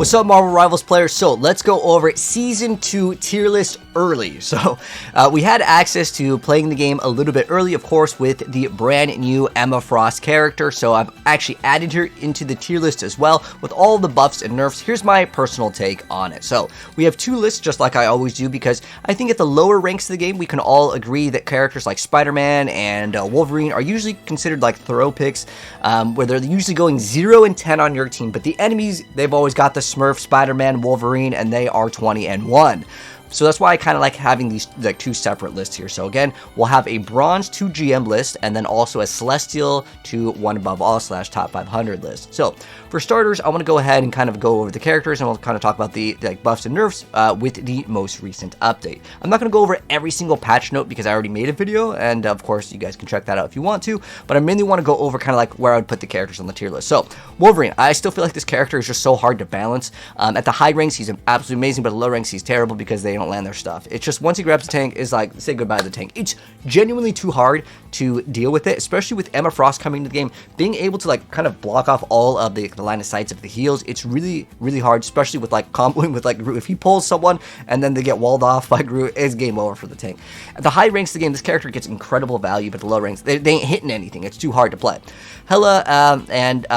What's up, Marvel Rivals players? So let's go over Season 2 tier list early. So we had access to playing the game a little bit early, of course, with the brand new Emma Frost character. So I've actually added her into the tier list as well with all the buffs and nerfs. Here's my personal take on it. So we have two lists, just like I always do, because I think at the lower ranks of the game, we can all agree that characters like Spider-Man and Wolverine are usually considered like throw picks, where they're usually going 0 and 10 on your team. But the enemies, they've always got the Smurf, Spider-Man, Wolverine, and they are 20 and 1. So that's why I kind of like having these like two separate lists here. So again, we'll have a bronze to GM list and then also a celestial to one above all / top 500 list. So for starters, I want to go ahead and kind of go over the characters and we'll kind of talk about the like buffs and nerfs with the most recent update. I'm not going to go over every single patch note because I already made a video, and of course you guys can check that out if you want to, but I mainly want to go over kind of like where I would put the characters on the tier list. So Wolverine, I still feel like this character is just so hard to balance. At the high ranks, he's absolutely amazing, but at the low ranks, he's terrible because they don't land their stuff. It's just once he grabs the tank, it's like say goodbye to the tank. It's genuinely too hard to deal with it, especially with Emma Frost coming into the game. Being able to like kind of block off all of the line of sights of the heals, it's really hard, especially with like comboing with like Groot. If he pulls someone and then they get walled off by Groot, it's game over for the tank. At the high ranks of the game, this character gets incredible value, but the low ranks, they ain't hitting anything. It's too hard to play. Hela and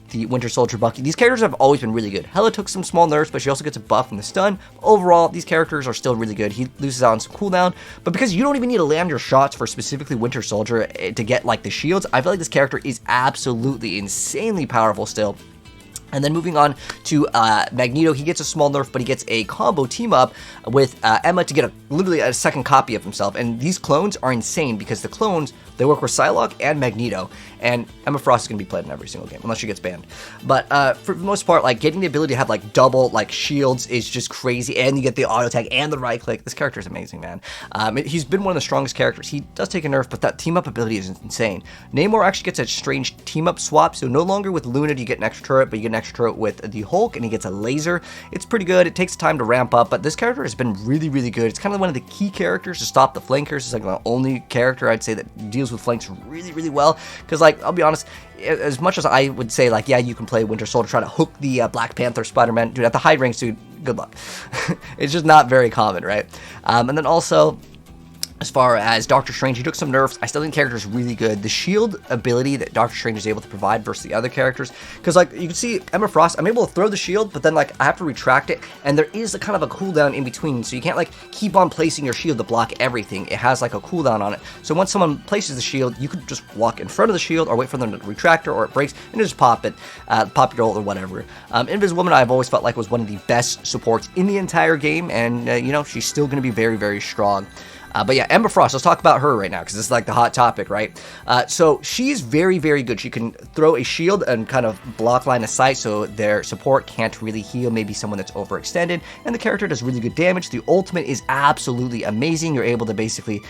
the Winter Soldier Bucky, these characters have always been really good. Hela took some small nerfs, but she also gets a buff from the stun. Overall, these characters are still really good. He loses out on some cooldown, but because you don't even need to land your shots for specifically Winter Soldier to get like the shields, I feel like this character is absolutely insanely powerful still. And then moving on to Magneto, he gets a small nerf, but he gets a combo team up with Emma to get literally a second copy of himself. And these clones are insane because the clones, they work with Psylocke and Magneto. And Emma Frost is going to be played in every single game, unless she gets banned. But for the most part, like getting the ability to have like double like shields is just crazy. And you get the auto tag and the right click. This character is amazing, man. He's been one of the strongest characters. He does take a nerf, but that team up ability is insane. Namor actually gets a strange team up swap. So no longer with Luna do you get an extra turret, but you get an extra turret with the Hulk, and he gets a laser. It's pretty good. It takes time to ramp up, but this character has been really good. It's kind of one of the key characters to stop the flankers. It's like the only character I'd say that deals with flanks really well, because like I'll be honest, as much as I would say like yeah, you can play Winter Soldier, try to hook the Black Panther, Spider-Man, dude, at the high ranks, dude, good luck. It's just not very common, right? And then also as far as Doctor Strange, he took some nerfs. I still think the character is really good. The shield ability that Doctor Strange is able to provide versus the other characters, because like you can see Emma Frost, I'm able to throw the shield, but then like I have to retract it, and there is a kind of a cooldown in between, so you can't like keep on placing your shield to block everything. It has like a cooldown on it. So once someone places the shield, you could just walk in front of the shield or wait for them to retract it, or it breaks and just pop it, pop your ult or whatever. Invisible Woman, I've always felt like was one of the best supports in the entire game, and you know, she's still going to be very strong. But yeah, Emma Frost, let's talk about her right now, because this is like the hot topic, right? So she's very good. She can throw a shield and kind of block line of sight, so their support can't really heal maybe someone that's overextended, and the character does really good damage. The ultimate is absolutely amazing. You're able to basically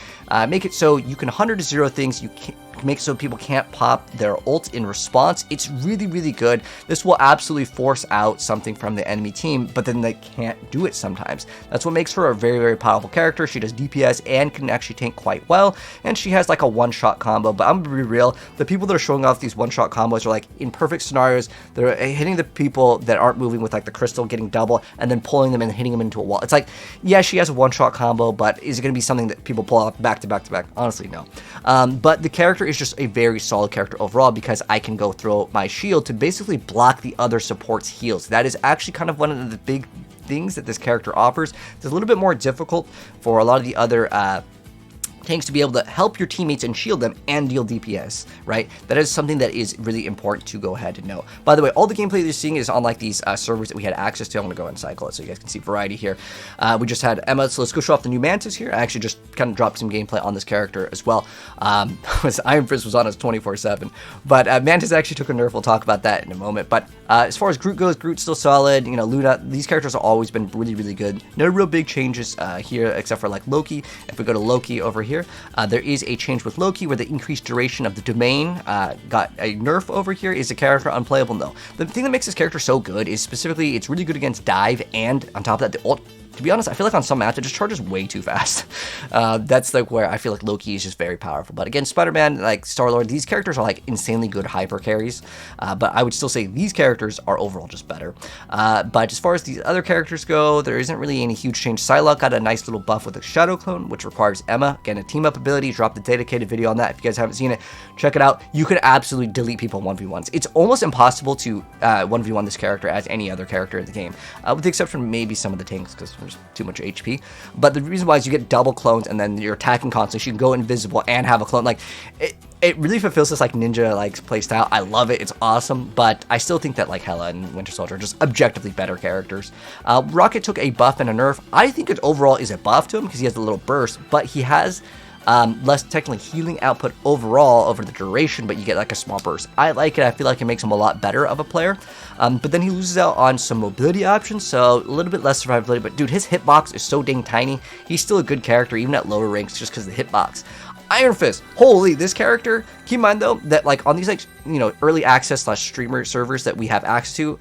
make it so you can 100 to 0 things. You can make so people can't pop their ult in response. It's really good. This will absolutely force out something from the enemy team, but then they can't do it sometimes. That's what makes her a very powerful character. She does DPS and can actually tank quite well, and she has like a one-shot combo. But I'm gonna be real, the people that are showing off these one-shot combos are like in perfect scenarios. They're hitting the people that aren't moving with like the crystal, getting double, and then pulling them and hitting them into a wall. It's like, yeah, she has a one-shot combo, but is it gonna be something that people pull off back to back? Honestly, no. But the character is just a very solid character overall, because I can go throw my shield to basically block the other support's heals. That is actually kind of one of the big things that this character offers. It's a little bit more difficult for a lot of the other tanks to be able to help your teammates and shield them and deal DPS, right? That is something that is really important to go ahead and know. By the way, all the gameplay that you're seeing is on like these servers that we had access to. I'm gonna go and cycle it so you guys can see variety here. We just had Emma, so let's go show off the new Mantis here. I actually just kind of dropped some gameplay on this character as well. Iron Fist was on us 24/7, but Mantis actually took a nerf. We'll talk about that in a moment. But as far as Groot goes, Groot's still solid. You know, Luna, these characters have always been really good. No real big changes here, except for like Loki. If we go to Loki over here, there is a change with Loki where the increased duration of the domain got a nerf over here. Is the character unplayable? No. The thing that makes this character so good is specifically it's really good against dive, and on top of that, the ult to be honest, I feel like on some maps it just charges way too fast. That's like where I feel like Loki is just very powerful. But again, Spider-Man, like Starlord, these characters are like insanely good hyper carries. But I would still say these characters are overall just better. But as far as these other characters go, there isn't really any huge change. Psylocke got a nice little buff with a Shadow Clone, which requires Emma. Again, a team up ability. Dropped a dedicated video on that. If you guys haven't seen it, check it out. You could absolutely delete people in 1v1s. It's almost impossible to 1v1 this character as any other character in the game, with the exception of maybe some of the tanks because there's too much HP. But the reason why is you get double clones and then you're attacking constantly, so you can go invisible and have a clone. Like it really fulfills this like ninja like playstyle. I love it. It's awesome. But I still think that like Hela and Winter Soldier are just objectively better characters. Rocket took a buff and a nerf. I think it overall is a buff to him because he has a little burst, but he has less technically healing output overall over the duration, but you get like a small burst. I like it. I feel like it makes him a lot better of a player. But then he loses out on some mobility options, so a little bit less survivability. But dude, his hitbox is so dang tiny. He's still a good character, even at lower ranks, just because of the hitbox. Iron Fist, holy, this character. Keep in mind though that like on these like early access / streamer servers that we have access to,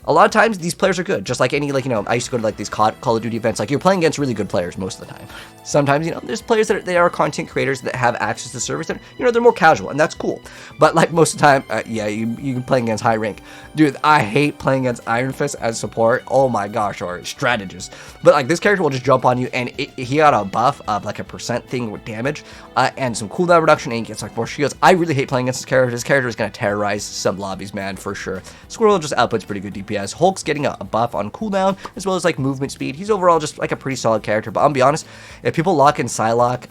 a lot of times these players are good, just like any, like, I used to go to like these Call of Duty events, like you're playing against really good players most of the time. Sometimes, there's players that they are content creators that have access to servers that, they're more casual, and that's cool. But like most of the time, yeah, you can play against high rank. Dude, I hate playing against Iron Fist as support, oh my gosh, or strategist. But like this character will just jump on you, and he got a buff of like a % thing with damage, and some cooldown reduction, and he gets like more shields. I really hate playing against this character. This character is going to terrorize some lobbies, man, for sure. Squirrel just outputs pretty good DPS. Hulk's getting a buff on cooldown, as well as like movement speed. He's overall just like a pretty solid character, but I'll be honest, if people lock in Psylocke,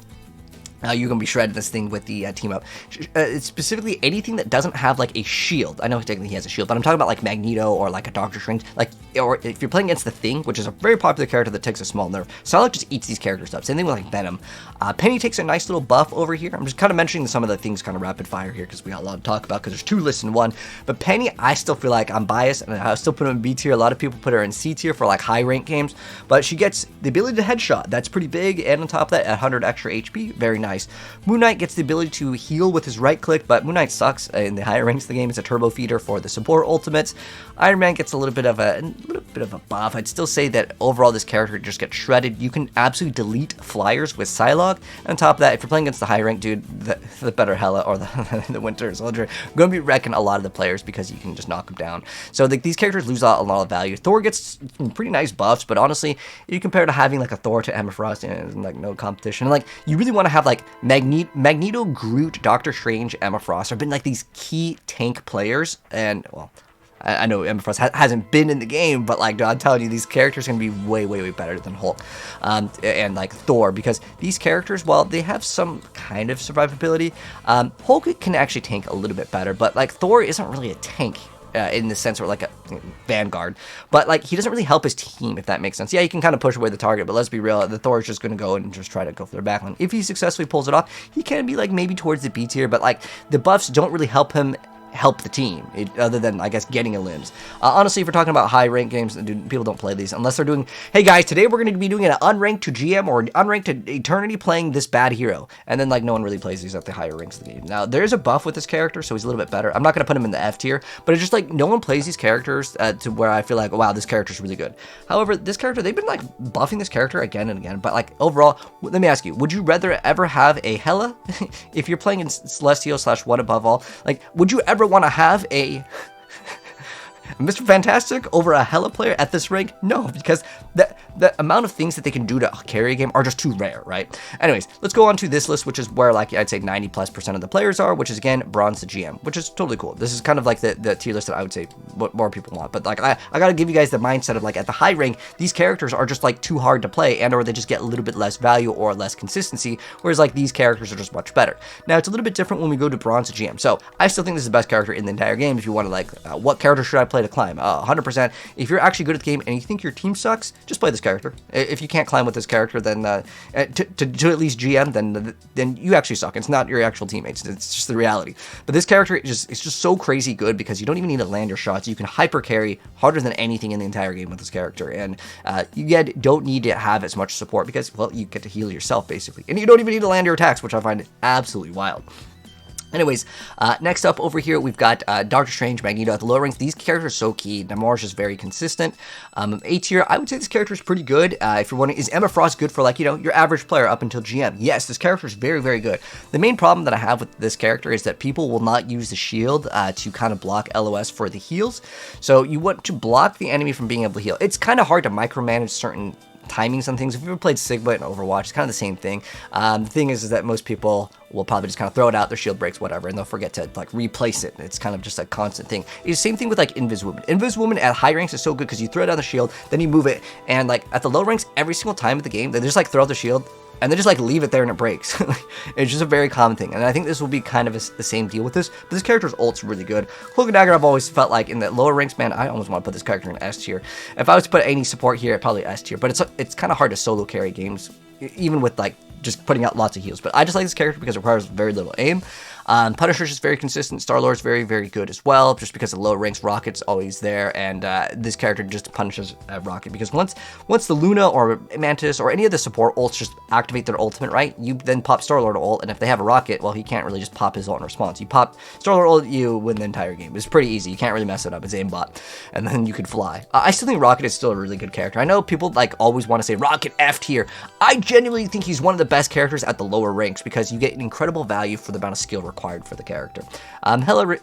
you're going to be shredding this thing with the team up. Specifically, anything that doesn't have like a shield. I know technically he has a shield, but I'm talking about like Magneto or like a Doctor Strange. Like, or if you're playing against the Thing, which is a very popular character that takes a small nerf, Psylocke just eats these characters up. Same thing with like Venom. Penny takes a nice little buff over here. I'm just kind of mentioning some of the things kind of rapid fire here because we got a lot to talk about because there's 2 lists in one. But Penny, I still feel like I'm biased and I still put her in B tier. A lot of people put her in C tier for like high rank games, but she gets the ability to headshot. That's pretty big, and on top of that, 100 extra HP, very nice. Moon Knight gets the ability to heal with his right click, but Moon Knight sucks in the higher ranks of the game. It's a turbo feeder for the support ultimates. Iron Man gets a little bit of a buff. I'd still say that overall this character just gets shredded. You can absolutely delete flyers with Psylocke. And on top of that, if you're playing against the high rank dude, the better Hela or the Winter Soldier, going to be wrecking a lot of the players because you can just knock them down. So like these characters lose out a lot of value. Thor gets some pretty nice buffs, but honestly, you compare to having like a Thor to Emma Frost, and like no competition. And like you really want to have like Magneto, Groot, Doctor Strange, Emma Frost have been like these key tank players, and well, I know Emma Frost hasn't been in the game, but like I'm telling you, these characters are going to be way, way, way better than Hulk and like Thor, because these characters, while they have some kind of survivability, Hulk can actually tank a little bit better, but like Thor isn't really a tank. In the sense where like a vanguard, but like he doesn't really help his team, if that makes sense. Yeah, he can kind of push away the target, but let's be real, the Thor is just going to go and just try to go for their backline. If he successfully pulls it off, he can be like maybe towards the B tier, but like the buffs don't really help him help the team, other than I guess getting a limbs. Honestly, if we're talking about high rank games, people don't play these unless they're doing, hey guys, today we're going to be doing an unranked to GM or unranked to Eternity playing this bad hero, and then like no one really plays these at the higher ranks of the game. Now there's a buff with this character, so he's a little bit better. I'm not going to put him in the F tier, but it's just like no one plays these characters to where I feel like, wow, this character's really good. However, this character, they've been like buffing this character again and again, but like overall, let me ask you, would you rather ever have a Hela if you're playing in Celestial / One Above All? Like, would you ever want to have a Mr. Fantastic over a Hela player at this rank? No, because the amount of things that they can do to carry a game are just too rare, right? Anyways, let's go on to this list, which is where like I'd say 90+% of the players are, which is again bronze to GM, which is totally cool. This is kind of like the tier list that I would say what more people want, but like I gotta give you guys the mindset of like at the high rank, these characters are just like too hard to play, and or they just get a little bit less value or less consistency, whereas like these characters are just much better. Now it's a little bit different when we go to bronze to GM, so I still think this is the best character in the entire game. If you want to like what character should I play to climb, 100%. If you're actually good at the game and you think your team sucks, just play this character. If you can't climb with this character, then to at least GM, then you actually suck. It's not your actual teammates. It's just the reality. But this character is just so crazy good because you don't even need to land your shots. You can hyper carry harder than anything in the entire game with this character, and you don't need to have as much support because, well, you get to heal yourself basically, and you don't even need to land your attacks, which I find absolutely wild. Anyways, next up over here, we've got Doctor Strange, Magneto at the lower ranks. These characters are so key. Namor's just very consistent. A tier, I would say this character is pretty good. If you're wondering, is Emma Frost good for, like, you know, your average player up until GM? Yes, this character is very, very good. The main problem that I have with this character is that people will not use the shield to kind of block LOS for the heals. So you want to block the enemy from being able to heal. It's kind of hard to micromanage certain timings on things. If you've ever played Sigma in Overwatch, it's kind of the same thing. The thing is that most people will probably just kind of throw it out, their shield breaks, whatever, and they'll forget to like replace it. It's kind of just a constant thing. It's the same thing with like Invis Woman. Invis Woman at high ranks is so good because you throw it on the shield, then you move it, and like at the low ranks, every single time of the game, they just like throw out the shield, and they just like leave it there and it breaks. It's just a very common thing, and I think this will be kind of the same deal with this. But this character's ult's really good. Cloak and Dagger, I've always felt like in the lower ranks, man, I almost want to put this character in S tier. If I was to put any support here, probably S tier. But it's kind of hard to solo carry games, even with like just putting out lots of heals. But I just like this character because it requires very little aim. Punisher's just very consistent. Starlord's very, very good as well, just because the lower ranks, Rocket's always there, and this character just punishes Rocket, because once the Luna or Mantis or any of the support ults just activate their ultimate, right, you then pop Starlord ult, and if they have a Rocket, well, he can't really just pop his ult in response. You pop Starlord ult, you win the entire game. It's pretty easy. You can't really mess it up. It's aimbot, and then you could fly. I still think Rocket is still a really good character. I know people like always want to say Rocket F tier. I genuinely think he's one of the best characters at the lower ranks, because you get an incredible value for the amount of skill required for the character. Hela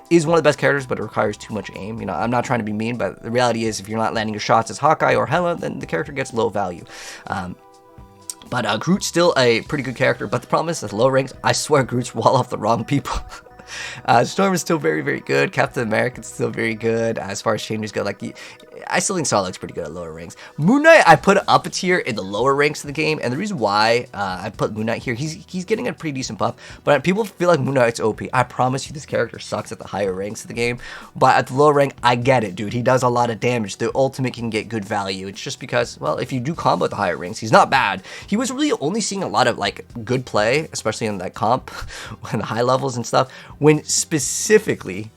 is one of the best characters, but it requires too much aim. You know, I'm not trying to be mean, but the reality is if you're not landing your shots as Hawkeye or Hela, then the character gets low value. But Groot's still a pretty good character, but the problem is at low ranks, I swear Groot's wall off the wrong people. Storm is still very, very good. Captain America's still very good. As far as changes go, like, I still think Psylocke's pretty good at lower ranks. Moon Knight, I put up a tier in the lower ranks of the game, and the reason why I put Moon Knight here, he's getting a pretty decent buff, but people feel like Moon Knight's OP. I promise you this character sucks at the higher ranks of the game, but at the lower rank, I get it, dude. He does a lot of damage. The ultimate can get good value. It's just because, well, if you do combo at the higher ranks, he's not bad. He was really only seeing a lot of, like, good play, especially in that comp, and the high levels and stuff, when specifically,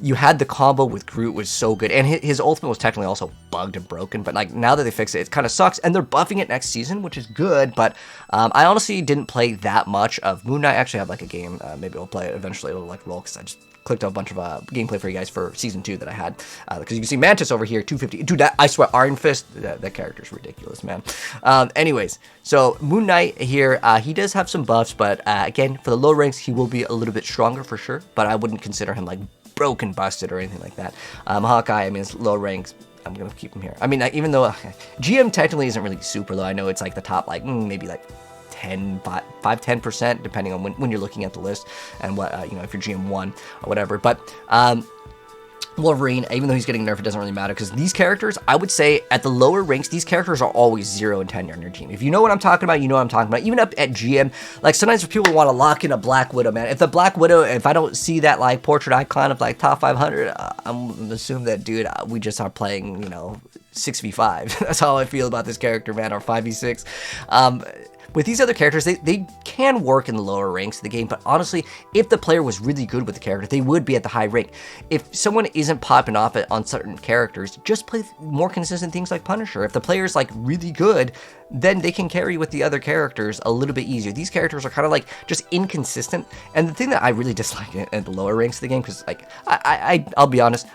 you had the combo with Groot was so good, and his ultimate was technically also bugged and broken, but like now that they fixed it, it kind of sucks, and they're buffing it next season, which is good, but I honestly didn't play that much of Moon Knight. I actually have like a game, maybe I'll play it eventually, it'll like roll, because I just clicked up a bunch of gameplay for you guys for season 2 that I had, because you can see Mantis over here, 250, dude, that, I swear, Iron Fist, that character's ridiculous, man. Anyways, so Moon Knight here, he does have some buffs, but again, for the low ranks, he will be a little bit stronger for sure, but I wouldn't consider him like broken, busted, or anything like that. Hawkeye, I mean, it's low ranks. I'm gonna keep him here. I mean, like, even though GM technically isn't really super low, I know it's like the top, like maybe like 10%, depending on when you're looking at the list and what you know, if you're GM 1 or whatever. But Wolverine, even though he's getting nerfed, it doesn't really matter, because these characters, I would say, at the lower ranks, these characters are always 0 and 10 on your team. If you know what I'm talking about, you know what I'm talking about. Even up at GM, like, sometimes people want to lock in a Black Widow, man. If the Black Widow, if I don't see that, like, portrait icon of, like, top 500, I'm assuming that, dude, we just are playing, you know, 6v5. That's how I feel about this character, man, or 5v6. With these other characters, they can work in the lower ranks of the game, but honestly, if the player was really good with the character, they would be at the high rank. If someone isn't popping off on certain characters, just play more consistent things like Punisher. If the player's like really good, then they can carry with the other characters a little bit easier. These characters are kind of like just inconsistent, and the thing that I really dislike at the lower ranks of the game, because like I'll be honest,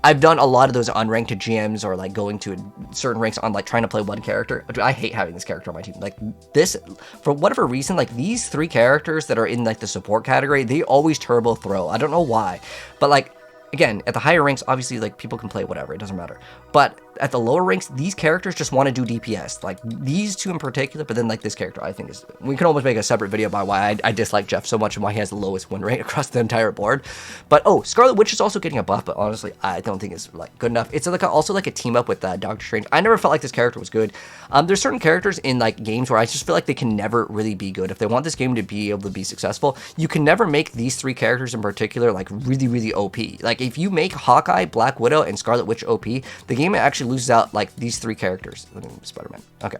I've done a lot of those unranked to GMs, or like going to certain ranks on like trying to play one character. I hate having this character on my team. Like this, for whatever reason, like these 3 characters that are in like the support category, they always turbo throw. I don't know why, but like, again, at the higher ranks, obviously, like, people can play whatever, it doesn't matter. But at the lower ranks, these characters just want to do DPS. Like, these 2 in particular, but then, like, this character, I think is... We can almost make a separate video about why I dislike Jeff so much and why he has the lowest win rate across the entire board. But, oh, Scarlet Witch is also getting a buff, but honestly, I don't think it's, like, good enough. It's like also, like, a team-up with Doctor Strange. I never felt like this character was good. There's certain characters in, like, games where I just feel like they can never really be good. If they want this game to be able to be successful, you can never make these 3 characters in particular, like, really, really OP. Like, if you make Hawkeye, Black Widow, and Scarlet Witch OP, the game actually loses out, like, these 3 characters. Spider-Man. Okay.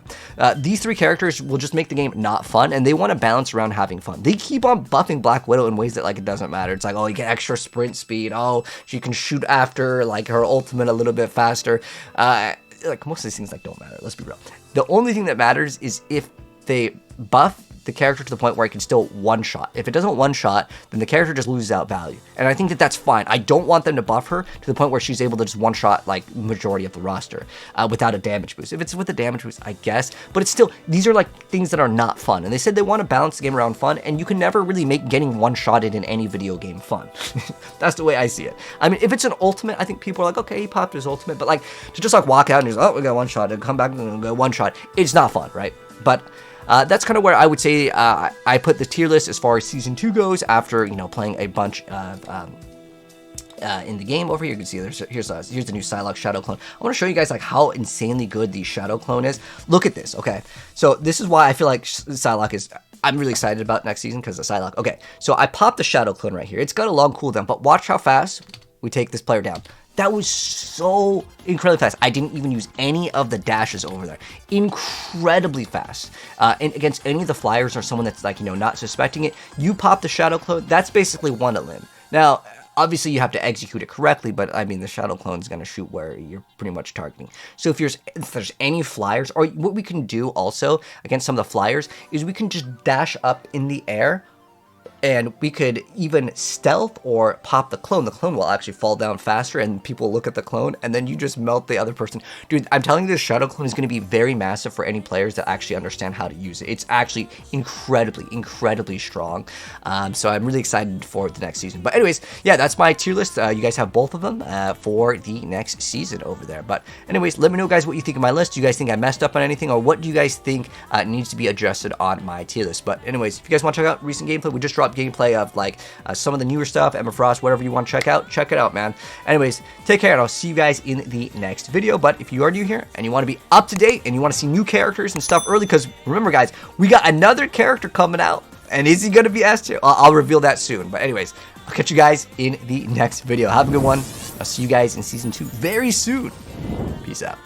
These 3 characters will just make the game not fun, and they want to balance around having fun. They keep on buffing Black Widow in ways that, like, it doesn't matter. It's like, oh, you get extra sprint speed. Oh, she can shoot after, like, her ultimate a little bit faster. Like, most of these things, like, don't matter. Let's be real. The only thing that matters is if they buff the character to the point where it can still one-shot. If it doesn't one-shot, then the character just loses out value. And I think that that's fine. I don't want them to buff her to the point where she's able to just one-shot like majority of the roster without a damage boost. If it's with a damage boost, I guess. But it's still, these are like things that are not fun. And they said they want to balance the game around fun, and you can never really make getting one-shotted in any video game fun. That's the way I see it. I mean, if it's an ultimate, I think people are like, okay, he popped his ultimate. But like, to just like walk out and just, oh, we got one-shot, and come back and go one-shot, it's not fun, right? But that's kind of where I would say I put the tier list as far as Season 2 goes after, you know, playing a bunch of in the game. Over here you can see here's the new Psylocke shadow clone. I want to show you guys like how insanely good the shadow clone is. Look at this. Okay, so this is why I feel like Psylocke is, I'm really excited about next season because of Psylocke. Okay, so I popped the shadow clone right here. It's got a long cooldown, but watch how fast we take this player down. That was so incredibly fast. I didn't even use any of the dashes over there. Incredibly fast. And against any of the flyers or someone that's like, you know, not suspecting it, you pop the shadow clone, that's basically one a limb. Now, obviously you have to execute it correctly, but I mean, the shadow clone is going to shoot where you're pretty much targeting. So if there's any flyers, or what we can do also against some of the flyers is we can just dash up in the air, and we could even stealth or pop the clone. The clone will actually fall down faster, and people look at the clone, and then you just melt the other person. Dude, I'm telling you, this shadow clone is going to be very massive for any players that actually understand how to use it. It's actually incredibly strong. So I'm really excited for the next season. But anyways, yeah, that's my tier list. You guys have both of them for the next season over there. But anyways, let me know, guys, what you think of my list. Do you guys think I messed up on anything, or what do you guys think needs to be adjusted on my tier list? But anyways, if you guys want to check out recent gameplay, we just dropped gameplay of like some of the newer stuff, Emma Frost, whatever you want to check it out, man. Anyways, take care, and I'll see you guys in the next video. But if you are new here and you want to be up to date and you want to see new characters and stuff early, because remember, guys, we got another character coming out, and is he going to be S2? I'll reveal that soon. But anyways, I'll catch you guys in the next video. Have a good one. I'll see you guys in Season 2 very soon. Peace out.